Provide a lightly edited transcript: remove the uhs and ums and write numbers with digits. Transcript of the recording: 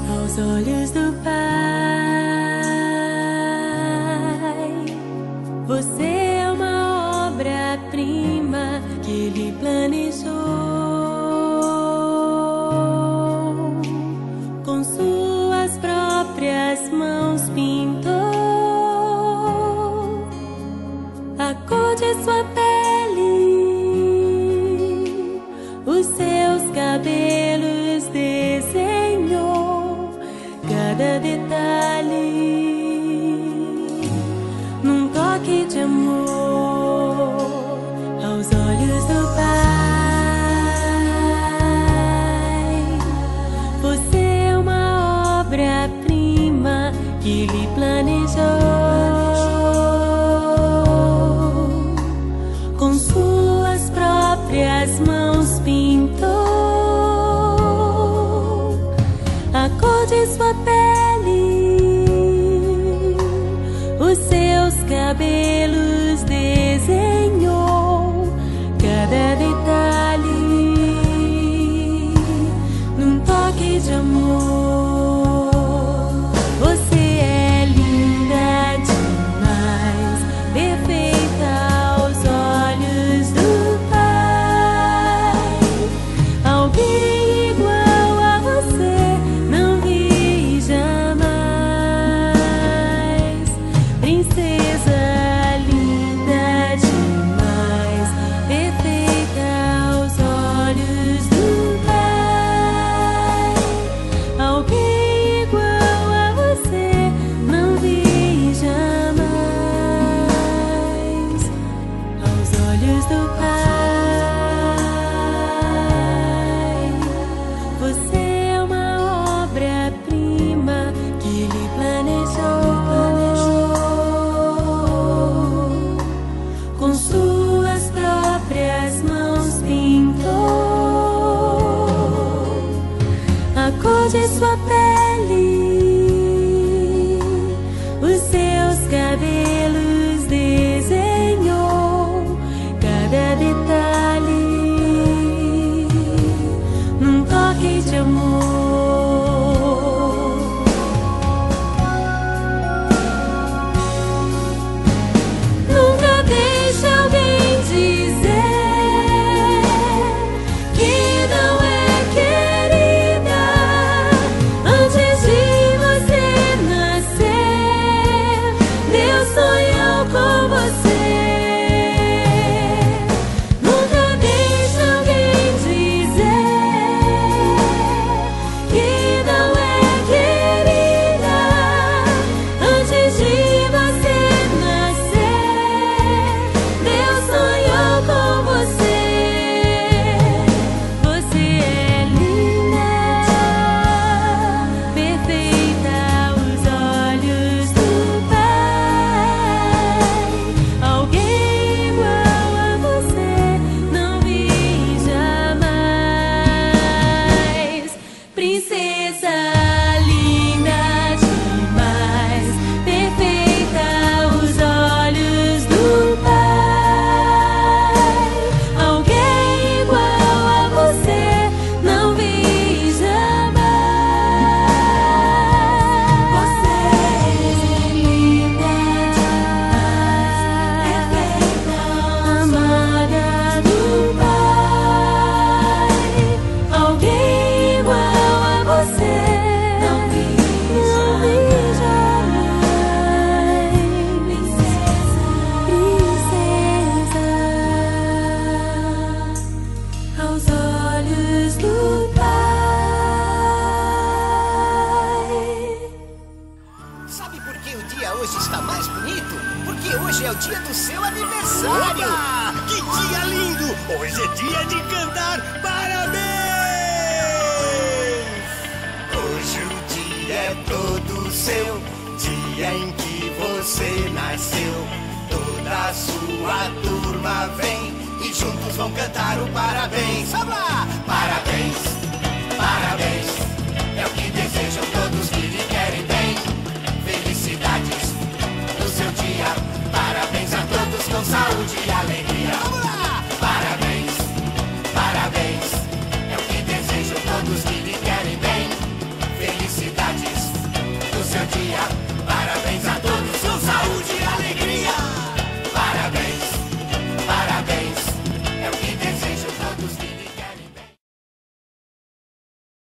Aos olhos do Pai, você é uma obra-prima que Ele planejou. Com suas próprias mãos pintou a cor de sua pele, os seus cabelos desenhou, cada detalhe num toque de amor. Aos olhos do Pai, você é uma obra-prima que Ele planejou. Com suas próprias mãos pintou a cor de sua pele, os seus cabelos desenhou, cada detalhe num toque de amor. Você é linda Sabe por que o dia hoje está mais bonito? Porque hoje é o dia do seu aniversário! Opa! Que dia lindo! Hoje é dia de cantar parabéns! Hoje o dia é todo seu, dia em que você nasceu. Toda a sua turma vem e juntos vão cantar o parabéns. Vamos lá! Parabéns, parabéns, é o que desejo.